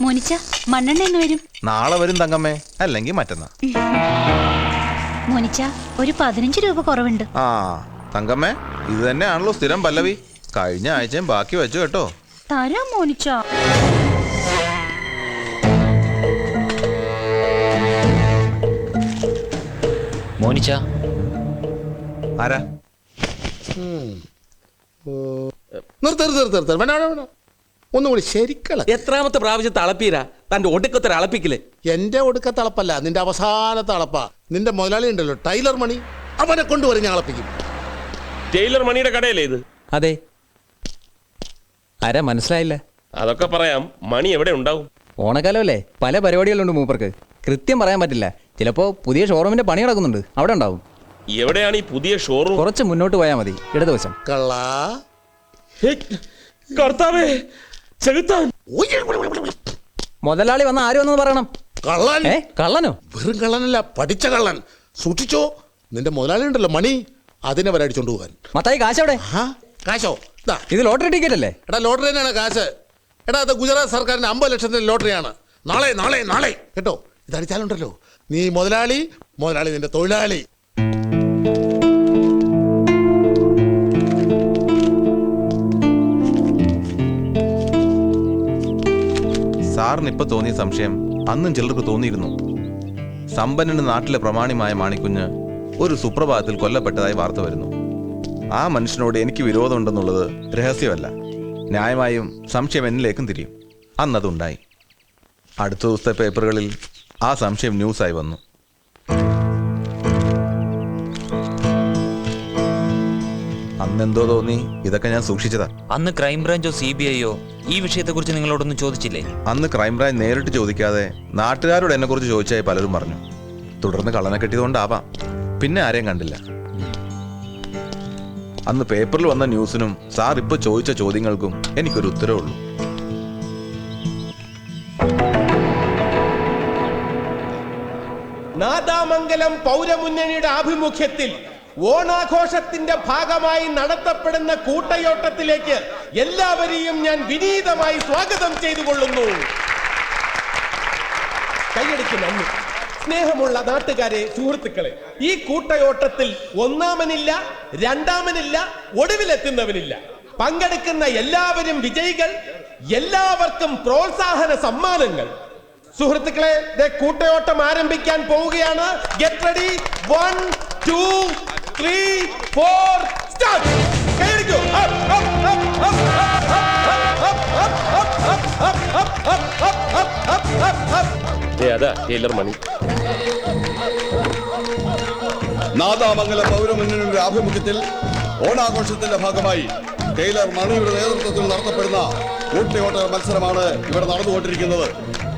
മോനിച്ച മണ്ണെണ്ണ എന്ന് വരും? നാളെ വരും തങ്കമ്മേ, അല്ലെങ്കിൽ മറ്റന്നാ. മോനിച്ച ഒരു 15 രൂപ കുറവുണ്ട്. ആ തങ്കമ്മേ, ഇത് തന്നെയാണല്ലോ സ്ഥിരം പല്ലവി. കഴിഞ്ഞ ആഴ്ചയും ബാക്കി വെച്ചു കേട്ടോ. തരാം മോനിച്ച. മോനിച്ച ആരാ? നിർത്ത വേണ്ട, ഒന്നുകൂടി ശരിക്കള. എത്രാമത്തെ പ്രാവശ്യത്തെ അളപ്പീരാ തന്റെ ഒടുക്കത്തെ അളപ്പിക്കല്? എന്റെ ഒടുക്കത്തെ അളപ്പല്ല, നിന്റെ അവസാനത്തെ അളപ്പാ. നിന്റെ മുതലാളി ഉണ്ടല്ലോ ടൈലർ മണി, അവനെ കൊണ്ടുവരും ഞാൻ അളപ്പിക്കും. ടൈലർ മണിയുടെ കടയല്ലേ ഇത്? അതെ. ആരാ മനസ്സിലായില്ല? അതൊക്കെ പറയാം. മണി എവിടെ ഉണ്ടാവും? ഓണക്കാലമല്ലേ, പല പരിപാടികളുണ്ട് മൂപ്പർക്ക്. കൃത്യം പറയാൻ പറ്റില്ല. ചിലപ്പോ പുതിയ ഷോറൂമിന്റെ പണി നടക്കുന്നുണ്ട്, അവിടെ ഉണ്ടാവും. എവിടെയാണ് ഈ പുതിയ ഷോറൂം? കുറച്ച് മുന്നോട്ട് പോയാൽ മതി, ഇടതുവശം. കള്ളാ കർത്താവേ, ചെകുത്താൻ! മുതലാളി വന്ന ആര് വന്നെന്ന് പറയണം. കള്ളൻ. കള്ളനോ? വെറും കള്ളനല്ല, പഠിച്ച കള്ളൻ. സൂക്ഷിച്ചോ, നിന്റെ മുതലാളി ഉണ്ടല്ലോ മണി, അതിനെ വരെ അടിച്ചോണ്ട് പോകാൻ. മത്തായി കാശ് എവിടെ? കാശോ? ഇത് ലോട്ടറി ടിക്കറ്റ് അല്ലേ? എടാ ലോട്ടറി തന്നെയാണ് കാശ്. എടാ അത് ഗുജറാത്ത് സർക്കാരിന്റെ 50 ലക്ഷത്തിന്റെ ലോട്ടറിയാണ്. നാളെ നാളെ നാളെ കേട്ടോ. ഇത് അടിച്ചാലുണ്ടല്ലോ നീ മുതലാളി, മുതലാളി നിന്റെ തൊഴിലാളി. സാറിന് ഇപ്പൊ തോന്നിയ സംശയം അന്നും ചിലർക്ക് തോന്നിയിരുന്നു. സമ്പന്നന് നാട്ടിലെ പ്രമാണിമായ മാണിക്കുഞ്ഞ് ഒരു സുപ്രഭാതത്തിൽ കൊല്ലപ്പെട്ടതായി വാർത്ത വരുന്നു. ആ മനുഷ്യനോട് എനിക്ക് വിരോധമുണ്ടെന്നുള്ളത് രഹസ്യമല്ല. ന്യായമായും സംശയം എന്നിലേക്കും തിരിയും. അന്നതുണ്ടായി. അടുത്ത ദിവസത്തെ പേപ്പറുകളിൽ ആ സംശയം ന്യൂസായി വന്നു. അന്നെന്തോ തോന്നി, ഇതൊക്കെ ഞാൻ സൂക്ഷിച്ചതാ. അന്ന് ക്രൈംബ്രാഞ്ചോ CBI ഈ വിഷയത്തെക്കുറിച്ച് നിങ്ങളോടൊന്നും ചോദിച്ചില്ലേ? അന്ന് ക്രൈംബ്രാഞ്ച് നേരിട്ട് ചോദിക്കാതെ നാട്ടുകാരോട് എന്നെ കുറിച്ച് ചോദിച്ചായി പലരും പറഞ്ഞു. തുടർന്ന് കള്ളനെ കെട്ടിയതുകൊണ്ടാവാം. പിന്നെ ആരെയും കണ്ടില്ല. അന്ന് പേപ്പറിൽ വന്ന ന്യൂസിനും സാർ ഇപ്പൊ ചോദിച്ച ചോദ്യങ്ങൾക്കും എനിക്കൊരു ഉത്തരവേ ഉള്ളൂ. നാദാമംഗലം പൗരമുന്നണിയുടെ ആഭിമുഖ്യത്തിൽ ഓണാഘോഷത്തിന്റെ ഭാഗമായി നടത്തപ്പെടുന്ന കൂട്ടയോട്ടത്തിലേക്ക് എല്ലാവരെയും ഞാൻ വിനീതമായി സ്വാഗതം ചെയ്തുകൊള്ളുന്നു. കൈയടിക്ക് നന്ദി. സ്നേഹമുള്ള നാട്ടുകാരെ, സുഹൃത്തുക്കളെ, ഈ കൂട്ടയോട്ടത്തിൽ ഒന്നാമനില്ല, രണ്ടാമനില്ല, ഒടുവിലെത്തുന്നവനില്ല. പങ്കെടുക്കുന്ന എല്ലാവരും വിജയികൾ, എല്ലാവർക്കും പ്രോത്സാഹന സമ്മാനങ്ങൾ. സുഹൃത്തുക്കളെ, കൂട്ടയോട്ടം ആരംഭിക്കാൻ പോവുകയാണ്. Get ready. 1 2 3 4 സ്റ്റാർട്ട്. കൈയടിക്കൂ. അതാ ടൈലർ മണി. നാദാമംഗലം പൗരമുന്നണിയുടെ ആഭിമുഖ്യത്തിൽ ഓണാഘോഷത്തിന്റെ ഭാഗമായി ടൈലർ മണിയുടെ നേതൃത്വത്തിൽ നടത്തപ്പെടുന്ന കൂട്ടയോട്ട മത്സരമാണ് ഇവിടെ നടന്നുകൊണ്ടിരിക്കുന്നത്.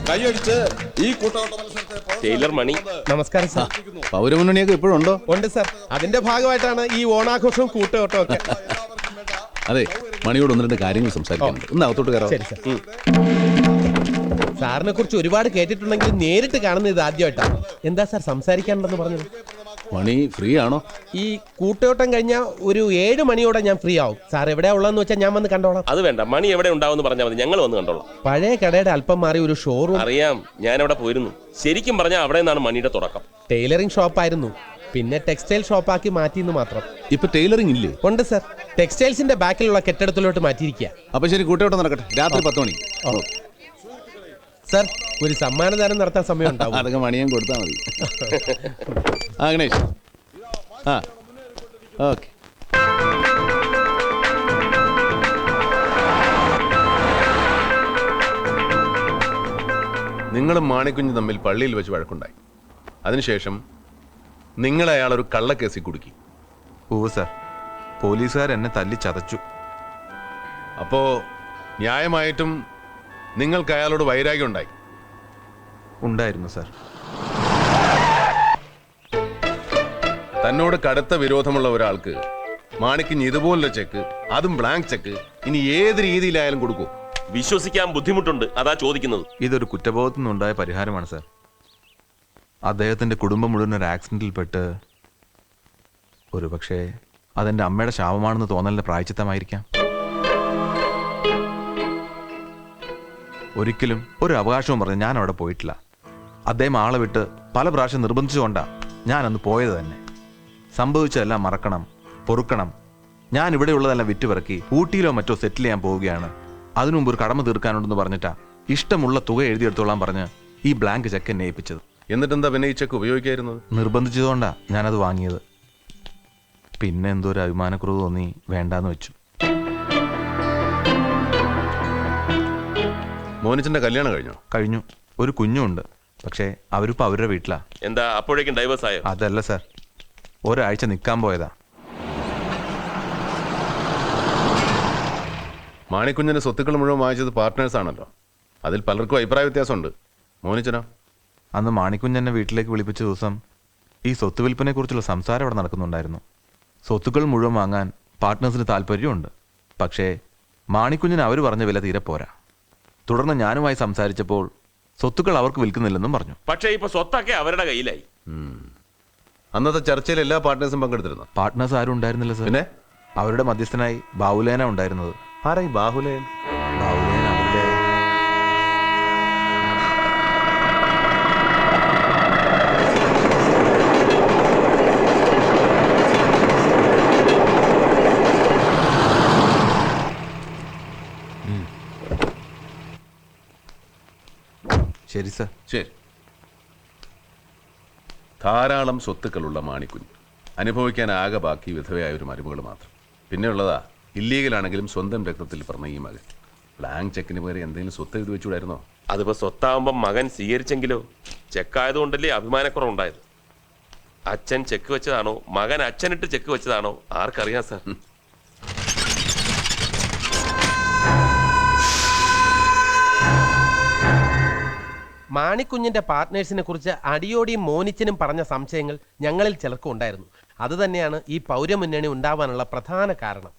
കൈയടിച്ച് ഈ കൂട്ടയോട്ട മത്സരത്തെ ടൈലർ മണി. നമസ്കാരം സാർ. പൗരമുന്നണിയൊക്കെ ഇപ്പോഴും ഉണ്ടോ? ഉണ്ട് സാർ. അതിന്റെ ഭാഗമായിട്ടാണ് ഈ ഓണാഘോഷവും കൂട്ടയോട്ടവും ഒക്കെ. അതെ, മണിയോട് 1-2 കാര്യങ്ങൾ സംസാരിക്കാനുണ്ട്. ഒന്ന് അകത്തോട്ട് കയറാം. ശരി സാർ. സാറിനെ കുറിച്ച് ഒരുപാട് കേട്ടിട്ടുണ്ടെങ്കിൽ നേരിട്ട് കാണുന്നത് ഇത് ആദ്യമായിട്ടാണ്. എന്താ സാർ സംസാരിക്കാനുണ്ടെന്ന് പറഞ്ഞത്? മണി ഫ്രീ ആണോ? ഈ കൂട്ടയോട്ടം കഴിഞ്ഞാൽ ഒരു 7 മണിയോടെ ഞാൻ ഫ്രീ ആവും. സാർ എവിടെയാ ഉള്ളതെന്ന് വെച്ചാൽ ഞാൻ വന്ന് കണ്ടോളാം. അത് വേണ്ട, മണി എവിടെ ഉണ്ടാവും പറഞ്ഞാൽ മതി, ഞങ്ങൾ വന്ന് കണ്ടോളാം. പഴയ കടയുടെ അല്പം മാറി ഒരു ഷോറൂം. അറിയാം, ഞാൻ അവിടെ പോയിരുന്നു. ശരിക്കും പറഞ്ഞാൽ അവിടെ നിന്നാണ് മണിയുടെ തുടക്കം. ടൈലറിംഗ് ഷോപ്പായിരുന്നു, പിന്നെ ടെക്സ്റ്റൈൽ ഷോപ്പാക്കി മാറ്റിയെന്ന് മാത്രം. ഇപ്പൊ ടൈലറിംഗ് ഇല്ലേ? ഉണ്ട് സാർ. ടെക്സ്റ്റൈൽസിന്റെ ബാക്കിലുള്ള കെട്ടിടത്തിലോട്ട് മാറ്റിയിരിക്കുക. അപ്പൊ ശരി, കൂട്ടയോട്ടം നടക്കട്ടെ. രാത്രി 10 മണി. സാർ, ഒരു സമ്മാനദാനം നടത്താൻ സമയം ഉണ്ടാവും. അതൊക്കെ മണിയാൻ കൊടുത്താൽ മതി. ഗണേഷ്. ഓക്കെ. നിങ്ങളും മാണിക്കുഞ്ഞ് തമ്മിൽ പള്ളിയിൽ വെച്ച് വഴക്കുണ്ടായി. അതിനുശേഷം നിങ്ങൾ അയാളൊരു കള്ളക്കേസിൽ കുടുക്കി. ഓ സാർ, പോലീസുകാർ എന്നെ തല്ലി ചതച്ചു. അപ്പോ ന്യായമായിട്ടും നിങ്ങൾക്ക് അയാളോട് വൈരാഗ്യം ഉണ്ടായി? ഉണ്ടായിരുന്നു സാർ. തന്നോട് കടുത്ത വിരോധമുള്ള ഒരാൾക്ക് മാണിക്കുഞ്ഞ് ഇതുപോലുള്ള ചെക്ക്, അതും ബ്ലാങ്ക് ചെക്ക്, ഇനി ഏത് രീതിയിലായാലും കൊടുക്കൂ? വിശ്വസിക്കാൻ ബുദ്ധിമുട്ടുണ്ട്, അതാ ചോദിക്കുന്നത്. ഇതൊരു കുറ്റബോധത്തിൽ നിന്നുണ്ടായ പരിഹാരമാണ് സാർ. അദ്ദേഹത്തിന്റെ കുടുംബം മുഴുവൻ ഒരു ആക്സിഡന്റിൽപ്പെട്ട് ഒരുപക്ഷെ അതെന്റെ അമ്മയുടെ ശാപമാണെന്ന് തോന്നലിന്റെ പ്രായച്ചിത്തമായിരിക്കാം. ഒരിക്കലും ഒരു അവകാശവും പറഞ്ഞ് ഞാൻ അവിടെ പോയിട്ടില്ല. അദ്ദേഹം ആളെ വിട്ട് പല പ്രാവശ്യം നിർബന്ധിച്ചുകൊണ്ടാ ഞാൻ അന്ന് പോയത് തന്നെ. സംഭവിച്ചതെല്ലാം മറക്കണം, പൊറുക്കണം. ഞാൻ ഇവിടെയുള്ളതെല്ലാം വിറ്റുപിറക്കി ഊട്ടിയിലോ മറ്റോ സെറ്റിൽ ചെയ്യാൻ പോവുകയാണ്. അതിനു മുമ്പ് ഒരു കടമ തീർക്കാനുണ്ടെന്ന് പറഞ്ഞിട്ടാ ഇഷ്ടമുള്ള തുക എഴുതിയെടുത്തോളാൻ പറഞ്ഞ് ഈ ബ്ലാങ്ക് ചെക്ക് എന്നെ ഏൽപ്പിച്ചത്. എന്നിട്ടെന്താ പിന്നെ ഈ ചെക്ക് ഉപയോഗിക്കായിരുന്നത്? നിർബന്ധിച്ചതുകൊണ്ടാ ഞാനത് വാങ്ങിയത്. പിന്നെ എന്തോ ഒരു അഭിമാനക്കുറവ് തോന്നി വേണ്ടാന്ന് വെച്ചു. മോനിച്ചന്റെ കല്യാണം കഴിഞ്ഞോ? കഴിഞ്ഞു. ഒരു കുഞ്ഞുണ്ട്. പക്ഷേ അവരിപ്പോൾ അവരുടെ വീട്ടിലാ. എന്താ അപ്പോഴേക്കും ഡൈവേഴ്സ് ആയോ? അതല്ല സാർ, ഒരാഴ്ച നിൽക്കാൻ പോയതാ. മാണിക്കുഞ്ഞിന്റെ സ്വത്തുക്കൾ മുഴുവൻ വാങ്ങിച്ചത് പാർട്ട്നേഴ്സ് ആണല്ലോ. അതിൽ പലർക്കും അഭിപ്രായ വ്യത്യാസമുണ്ട്. മോനിച്ചനോ? അന്ന് മാണിക്കുഞ്ഞെന്നെ വീട്ടിലേക്ക് വിളിപ്പിച്ച ദിവസം ഈ സ്വത്ത് വിൽപ്പനയെ കുറിച്ചുള്ള സംസാരം അവിടെ നടക്കുന്നുണ്ടായിരുന്നു. സ്വത്തുക്കൾ മുഴുവൻ വാങ്ങാൻ പാർട്ട്നേഴ്സിന് താല്പര്യമുണ്ട്. പക്ഷേ മാണിക്കുഞ്ഞിന് അവർ പറഞ്ഞ വില തീരെ പോരാ. തുടർന്ന് ഞാനുമായി സംസാരിച്ചപ്പോൾ സ്വത്തുക്കൾ അവർക്ക് വിൽക്കുന്നില്ലെന്നും പറഞ്ഞു. പക്ഷേ ഇപ്പൊ സ്വത്തൊക്കെ അവരുടെ കയ്യിലായി. അന്നത്തെ ചർച്ചയിൽ എല്ലാ പാർട്ട്നേഴ്സും പങ്കെടുത്തിരുന്നു? പാർട്ട്നേഴ്സ് ആരും ഉണ്ടായിരുന്നില്ല സാർ. പിന്നെ അവരുടെ മധ്യസ്ഥനായി ബാഹുലേന ഉണ്ടായിരുന്നത്. ആരായി ബാഹുലേൻ? ബാഹുലേന അവരുടെ ശരി സാർ. ശരി. ധാരാളം സ്വത്തുക്കളുള്ള മാണിക്കുഞ്ഞ്, അനുഭവിക്കാൻ ആകെ ബാക്കി വിധവയായ ഒരു മരുമകൾ മാത്രം. പിന്നെ ഉള്ളതാ ഇല്ലീഗലാണെങ്കിലും സ്വന്തം രക്തത്തിൽ പറഞ്ഞ ഈ മകൻ. ബ്ലാങ്ക് ചെക്കിന് പകരം എന്തെങ്കിലും സ്വത്ത് എഴുതി വെച്ചുകൂടായിരുന്നോ? അതിപ്പോ സ്വത്താവുമ്പോ മകൻ സ്വീകരിച്ചെങ്കിലോ? ചെക്കായതുകൊണ്ടല്ലേ അഭിമാനക്കുറവുണ്ടായത്. അച്ഛൻ ചെക്ക് വെച്ചതാണോ മകൻ അച്ഛനിട്ട് ചെക്ക് വെച്ചതാണോ ആർക്കറിയാം സാർ. മാണിക്കുഞ്ഞിന്റെ പാർട്ട്നേഴ്സിനെ കുറിച്ച് അടിയോടിയും മോനിച്ചനും പറഞ്ഞ സംശയങ്ങൾ ഞങ്ങളിൽ ചിലർക്കും ഉണ്ടായിരുന്നു. അതുതന്നെയാണ് ഈ പൗരമുന്നണി ഉണ്ടാവാനുള്ള പ്രധാന കാരണം.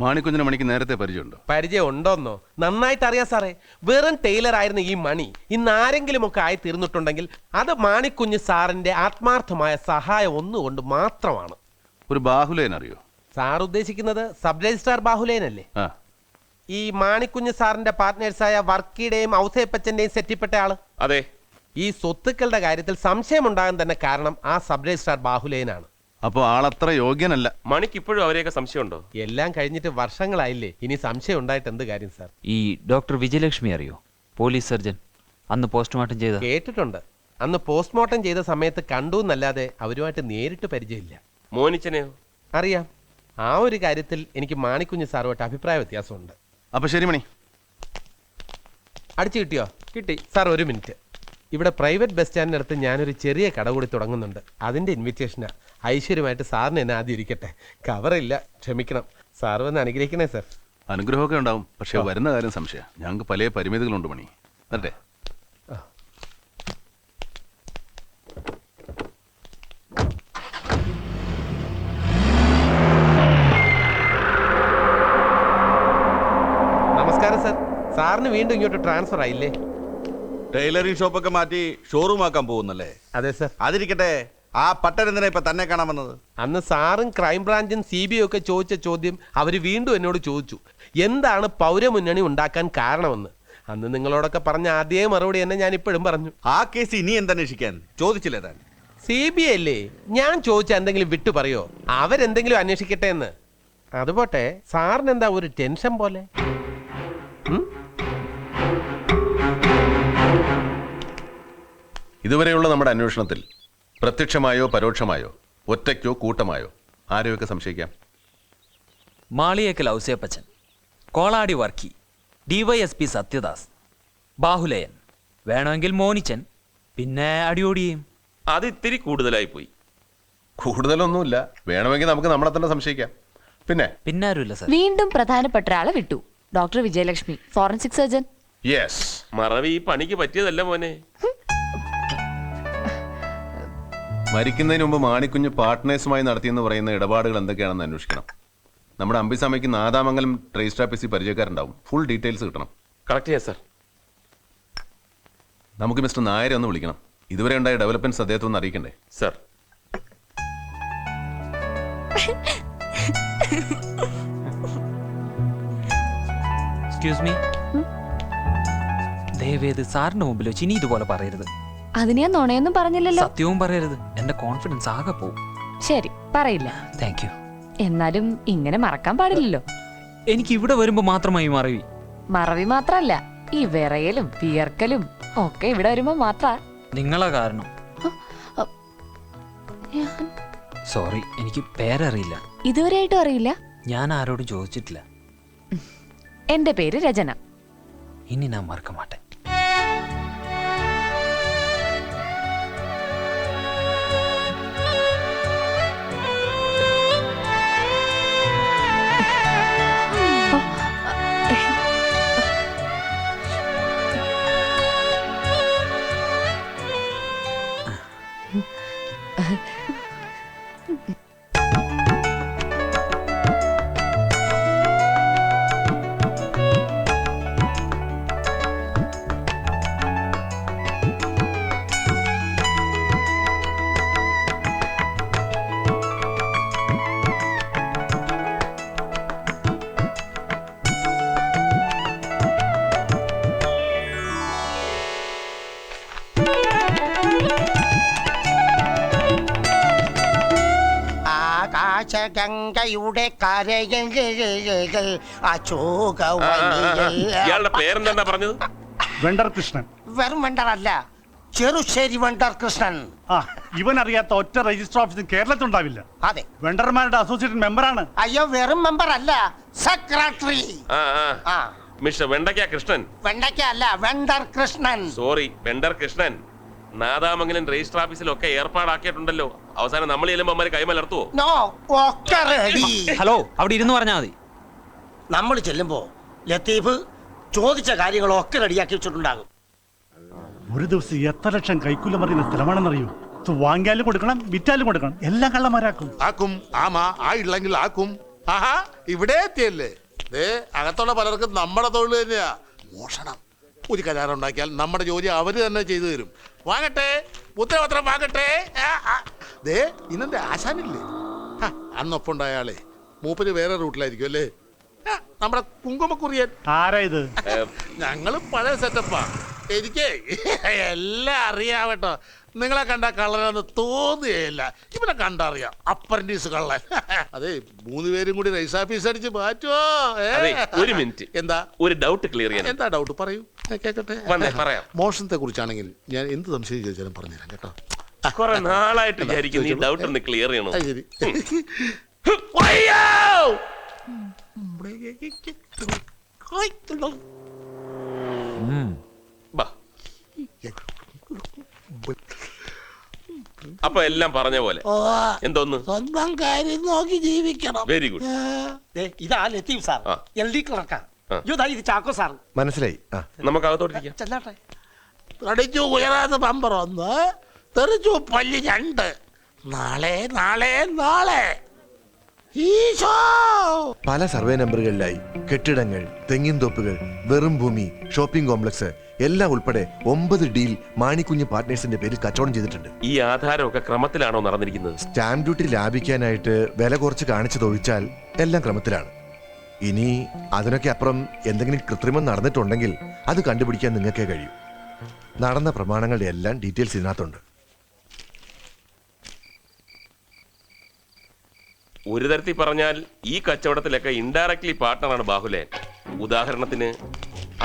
മാണിക്കുഞ്ഞിനെ മണിക്ക് നേരത്തെ പരിചയമുണ്ടോ? പരിചയം ഉണ്ടോന്നോ? നന്നായിട്ട് അറിയാം സാറേ. വെറും ടൈലർ ആയിരുന്ന ഈ മണി ഇന്ന് ആരെങ്കിലുമൊക്കെ ആയി തീർന്നിട്ടുണ്ടെങ്കിൽ അത് മാണിക്കുഞ്ഞ് സാറിന്റെ ആത്മാർത്ഥമായ സഹായം ഒന്നുകൊണ്ട് മാത്രമാണ്. ഒരു ബാഹുലേൻ അറിയോ? സാർ ഉദ്ദേശിക്കുന്നത് സബ് രജിസ്ട്രാർ ബാഹുലേനല്ലേ? ആ, ഈ മാണിക്കുഞ്ഞ് സാറിന്റെ പാർട്ട്നേഴ്സായ വർക്കിയുടെയും ഔസേപ്പച്ചന്റെയും സെറ്റിൽപ്പെട്ട ആള്. അതെ. ഈ സ്വത്തുക്കളുടെ കാര്യത്തിൽ സംശയമുണ്ടാകാൻ തന്നെ കാരണം ആ സബ് രജിസ്ട്രാർ ബാഹുലേനാണ്. അപ്പോൾ ആളത്ര യോഗ്യനല്ല. മണിക്ക് ഇപ്പോഴും അവരെയൊക്കെ സംശയമുണ്ടോ? എല്ലാം കഴിഞ്ഞിട്ട് വർഷങ്ങളായില്ലേ, ഇനി സംശയം ഉണ്ടായിട്ട് എന്ത് കാര്യം സാർ? ഈ ഡോക്ടർ വിജയലക്ഷ്മി അറിയോ? പോലീസ് സർജൻ, അന്ന് പോസ്റ്റ്മോർട്ടം ചെയ്ത. കേട്ടിട്ടുണ്ട്. അന്ന് പോസ്റ്റ്മോർട്ടം ചെയ്ത സമയത്ത് കണ്ടു എന്നല്ലാതെ അവരുമായിട്ട് നേരിട്ട് പരിചയമില്ല. മോനിച്ചനെയോ? അറിയാം. ആ ഒരു കാര്യത്തിൽ എനിക്ക് മാണിക്കുഞ്ഞ് സാറുമായിട്ട് അഭിപ്രായ വ്യത്യാസമുണ്ട്. അപ്പൊ ശരി മണി. അടിച്ചു കിട്ടിയോ? കിട്ടി സാർ. ഒരു മിനിറ്റ്. ഇവിടെ പ്രൈവറ്റ് ബസ് സ്റ്റാൻഡിനടുത്ത് ഞാനൊരു ചെറിയ കട കൂടി തുടങ്ങുന്നുണ്ട്. അതിന്റെ ഇൻവിറ്റേഷനാ. ഐശ്വര്യമായിട്ട് സാറിന് എന്നെ ആദ്യം ഇരിക്കട്ടെ. കവറില്ല, ക്ഷമിക്കണം. സാർ വന്ന് അനുഗ്രഹിക്കണേ സാർ. അനുഗ്രഹമൊക്കെ ഉണ്ടാവും, പക്ഷെ വരുന്ന കാര്യം സംശയം. ഞങ്ങൾക്ക് പല പരിമിതികളുണ്ട് മണി. അല്ലേ? നമസ്കാരം സാർ. സാറിന് വീണ്ടും ഇങ്ങോട്ട് ട്രാൻസ്ഫർ ആയില്ലേ? ടൈലറിംഗ് ഷോപ്പൊക്കെ മാറ്റി ഷോറൂം ആക്കാൻ പോകുന്നല്ലേ? അതെ സാർ. അതിരിക്കട്ടെ, ആ പട്ടൻ എന്തിനാ ഇപ്പൊ തന്നെ കാണാൻ വന്നത്? അന്ന് സാറും ക്രൈംബ്രാഞ്ചും CBI ഒക്കെ ചോദിച്ച ചോദ്യം അവർ വീണ്ടും എന്നോട് ചോദിച്ചു. എന്താണ് പൗരമുന്നണി ഉണ്ടാക്കാൻ കാരണമെന്ന്. അന്ന് നിങ്ങളോടൊക്കെ പറഞ്ഞ അതേ മറുപടി തന്നെ ഞാൻ ഇപ്പോഴും പറഞ്ഞു. ആ കേസ് ഇനി എന്തന്വേഷിക്കാൻ ചോദിച്ചില്ലേ താൻ? CBI അല്ലേ? ഞാൻ ചോദിച്ച എന്തെങ്കിലും വിട്ടു പറയോ? അവരെന്തെങ്കിലും അന്വേഷിക്കട്ടെ എന്ന്. അതുപോട്ടെ, സാറിന് എന്താ ഒരു ടെൻഷൻ പോലെ? ഇതുവരെയുള്ള നമ്മുടെ അന്വേഷണത്തിൽ പ്രത്യക്ഷമായോ പരോക്ഷമായോ ഒറ്റയ്ക്കോ കൂട്ടമായോ ആരെയൊക്കെ സംശയിക്കാം? മാളിയേക്കൽ ഔസേപ്പച്ചൻ, കോളാടി വർക്കി, DYSP സത്യദാസ്, ബാഹുലയൻ, വേണമെങ്കിൽ മോനിച്ചൻ, പിന്നെ അടിയോടിയും. അത് ഇത്തിരി കൂടുതലായി പോയി. കൂടുതലൊന്നുമില്ല. വേണമെങ്കിൽ നമുക്ക് നമ്മളെ തന്നെ സംശയിക്കാം. പിന്നെ ആരുമില്ല സാർ. വീണ്ടും പ്രധാനപ്പെട്ട ഒരാളെ വിട്ടു. Doctor Vijayalakshmi, forensic surgeon. Yes, മറവി ഈ പണിക്ക് പറ്റിയതല്ല മോനെ. മരിക്കുന്നതിന് മുമ്പ് മാണിക്കുഞ്ഞ് പാർട്ട്നേഴ്സുമായി നടത്തിയെന്ന് പറയുന്ന ഇടപാടുകൾ എന്തൊക്കെയാണെന്ന് അന്വേഷിക്കണം. നമ്മുടെ അമ്പിസാമയ്ക്ക് നാദാമംഗലം രജിസ്ട്രാർ ഓഫീസിൽ പരിചയക്കാരുണ്ടാവും. ഫുൾ ഡീറ്റെയിൽസ് കിട്ടണം. കറക്റ്റ് ചെയ്യാം സാർ. നമുക്ക് മിസ്റ്റർ നായരെ ഒന്ന് വിളിക്കണം. ഇതുവരെ ഉണ്ടായ ഡെവലപ്മെന്റ്സ് അദ്ദേഹത്തെ ഒന്ന് അറിയിക്കണ്ടേ? സാർ, എക്സ്ക്യൂസ് മീ, ദയവേത് സാറിന്റെ മുമ്പിൽ വെച്ച് ഇനി ഇതുപോലെ പറയരുത്. അതിന് ഞാൻ നുണയൊന്നും പറഞ്ഞില്ലല്ലോ. സത്യവും പറയരുത്. എന്റെ കോൺഫിഡൻസ് ആകെ പോവും. ശരി, പറയില്ല. Thank you. എന്നാലും ഇങ്ങനെ മറക്കാൻ പാടില്ലല്ലോ. എനിക്ക് ഇവിടെ വരുമ്പോ മാത്രമായി മറവി. മറവി മാത്രല്ല, ഈ വിറയലും വിയർക്കലും ഒക്കെ ഇവിടെ വരുമ്പോ മാത്ര. നിങ്ങളാ കാരണം. സോറി, എനിക്ക് പേരറിയില്ല. ഇതുവരെയായിട്ടും അറിയില്ല. ഞാൻ ആരോടും ചോദിച്ചിട്ടില്ല. എന്റെ പേര് രചന. ഇനി ഞാൻ മറക്ക മാട്ടെ. ഗംഗയുടെ കരകൾ ഇയാളുടെ പേരെന്താ പറഞ്ഞത്? വെണ്ടർ കൃഷ്ണൻ. വെറും വെണ്ടറല്ല, ചെറുശ്ശേരി വെണ്ടർ കൃഷ്ണൻ. ഇവൻ അറിയാത്ത ഒറ്റ രജിസ്റ്റർ ഓഫീസും കേരളത്തിലുണ്ടാവില്ല. അതെ, വെണ്ടർമാരുടെ അസോസിയേഷൻ മെമ്പറാണ്. അയ്യോ, വെറും മെമ്പർ അല്ല, സെക്രട്ടറി. മിസ്റ്റർ വെണ്ടയ്ക്ക കൃഷ്ണൻ. വെണ്ടയ്ക്ക അല്ല, vendor Krishnan. Sorry, vendor Krishnan. Nadamangalam register ഓഫീസിലൊക്കെ ഏർപ്പാടാക്കിയിട്ടുണ്ടല്ലോ. അവസാനം നമ്മൾ ചെല്ലുമ്പോൾ കൈമലർത്തുവോ? നോ, ഒക്കെ റെഡി. ഹലോ, അവിടെ ഇരുന്ന് പറഞ്ഞാൽ മതി. നമ്മൾ ചെല്ലുമ്പോ ലത്തീഫ് ചോദിച്ച കാര്യങ്ങളൊക്കെ റെഡിയാക്കി വെച്ചിട്ടുണ്ടാകും. ഒരു ദിവസം എത്ര ലക്ഷം കൈക്കൂലം പറയുന്ന സ്ഥലമാണെന്നറിയോ? വാങ്ങിയാലും കൊടുക്കണം, വിറ്റാലും കൊടുക്കണം, എല്ലാം കള്ളന്മാരാക്കും. ആക്കും, ആമാ, ആ ഇല്ലെങ്കിൽ ആക്കും. ആഹാ, ഇവിടെ എത്തിയല്ലേ. അകത്തുള്ള പലർക്കും നമ്മുടെ തൊഴിൽ തന്നെയാ മോഷണം. ഒരു കരാറുണ്ടാക്കിയാൽ നമ്മുടെ ജോലി അവര് തന്നെ ചെയ്തു തരും. വാങ്ങട്ടെ, ഉത്തരപത്രം വാങ്ങട്ടെ. ഇന്നെന്റെ ആശാനില്ലേ, അന്നൊപ്പുണ്ടായ ആളെ, മൂപ്പര് വേറെ റൂട്ടിലായിരിക്കും അല്ലേ. നമ്മുടെ കുങ്കുമക്കുറിയൻ. ആരാ ഇത്? ഞങ്ങള് പഴയ സെറ്റപ്പാ. എനിക്ക് എല്ലാം അറിയാവട്ടോ. നിങ്ങളെ കണ്ട കള്ളനെന്ന് തോന്നുകയില്ല. ഇവനെ കണ്ടറിയാം, അപ്രന്റീസ് കള്ളൻ. അതെ, 3 പേരും കൂടി രജിസ്റ്റർ ഓഫീസ് അടിച്ച് മാറ്റുമോ? ഒരു മിനിറ്റ്, എന്താ ഒരു ഡൗട്ട് ക്ലിയർ ചെയ്യാൻ. എന്താ ഡൗട്ട്? പറയൂ, കേക്കട്ടെ. പറയാം. മോഷണത്തെ കുറിച്ചാണെങ്കിൽ ഞാൻ എന്ത് സംശയം ചോദിച്ചാലും പറഞ്ഞുതരാം കേട്ടോ. കുറെ നാളായിട്ട് വിചാരിക്കുന്നു ഈ ഡൗട്ട് ഒന്ന് ക്ലിയർ ചെയ്യണോ. ശരി. അപ്പൊ എല്ലാം പറഞ്ഞ പോലെ എന്തോന്ന് സ്വന്തം കാര്യം നോക്കി ജീവിക്കണം. Very good. ഇതാ ലത്തീഫ് സാർ, LD ക്ലർക്കാ. ഇത് ചാക്കോ സാർ. മനസ്സിലായി. നമുക്ക് അകത്തോട്ടിരിക്കാം. ചെല്ലാട്ടെ. തടിച്ചു ഉയരാതെ പമ്പർ 1, തെറിച്ചു പല്ല് 2. നാളെ നാളെ നാളെ. പല സർവേ നമ്പറുകളിലായി കെട്ടിടങ്ങൾ, തെങ്ങിൻതോപ്പുകൾ, വെറും ഭൂമി, ഷോപ്പിംഗ് കോംപ്ലക്സ് എല്ലാം ഉൾപ്പെടെ 9 ഡീൽ മാണിക്കുഞ്ഞ് പാർട്ട്നേഴ്സിന്റെ പേരിൽ കച്ചവടം ചെയ്തിട്ടുണ്ട്. ഈ ആധാരമൊക്കെ ക്രമത്തിലാണോ നടന്നിരിക്കുന്നത്? സ്റ്റാമ്പ് ഡ്യൂട്ടി ലാഭിക്കാനായിട്ട് വില കുറച്ച് കാണിച്ചതൊഴിച്ചാൽ എല്ലാം ക്രമത്തിലാണ്. ഇനി അതിനൊക്കെ അപ്പുറം എന്തെങ്കിലും കൃത്രിമം നടന്നിട്ടുണ്ടെങ്കിൽ അത് കണ്ടുപിടിക്കാൻ നിങ്ങൾക്കേ കഴിയൂ. നടന്ന പ്രമാണങ്ങളുടെ എല്ലാം ഡീറ്റെയിൽസ് ഇതിനകത്തുണ്ട്. ഒരു തരത്തിൽ പറഞ്ഞാൽ ഈ കച്ചവടത്തിലൊക്കെ ഇൻഡയറക്ട്ലി പാർട്ട്ണറാണ് ബാഹുലേൻ. ഉദാഹരണത്തിന്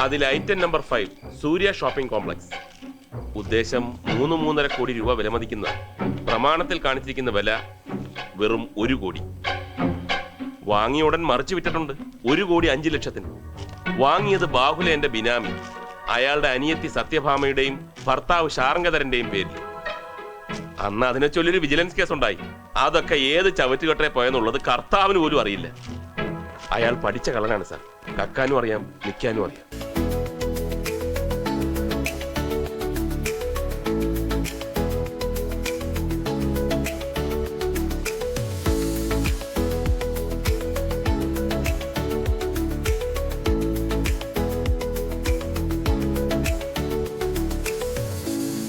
അതിൽ ഐറ്റം നമ്പർ 5 സൂര്യ ഷോപ്പിംഗ് കോംപ്ലക്സ്. ഉദ്ദേശം 3-3.5 കോടി രൂപ വിലമതിക്കുന്ന പ്രമാണത്തിൽ കാണിച്ചിരിക്കുന്ന വില വെറും 1 കോടി. വാങ്ങിയ ഉടൻ മറിച്ചു വിറ്റിട്ടുണ്ട് 1 കോടി 5 ലക്ഷത്തിന്. വാങ്ങിയത് ബാഹുലേന്റെ ബിനാമി, അയാളുടെ അനിയത്തി സത്യഭാമയുടെയും ഭർത്താവ് ശാർങ്കധരന്റെയും പേരിൽ. അന്ന് അതിനെ ചൊല്ലൊരു വിജിലൻസ് കേസ് ഉണ്ടായി. അതൊക്കെ ഏത് ചവറ്റുകെട്ടെ പോയെന്നുള്ളത് കർത്താവിന് പോലും അറിയില്ല. അയാൾ പഠിച്ച കള്ളനാണ് സാർ. കക്കാനും അറിയാം, നിൽക്കാനും അറിയാം.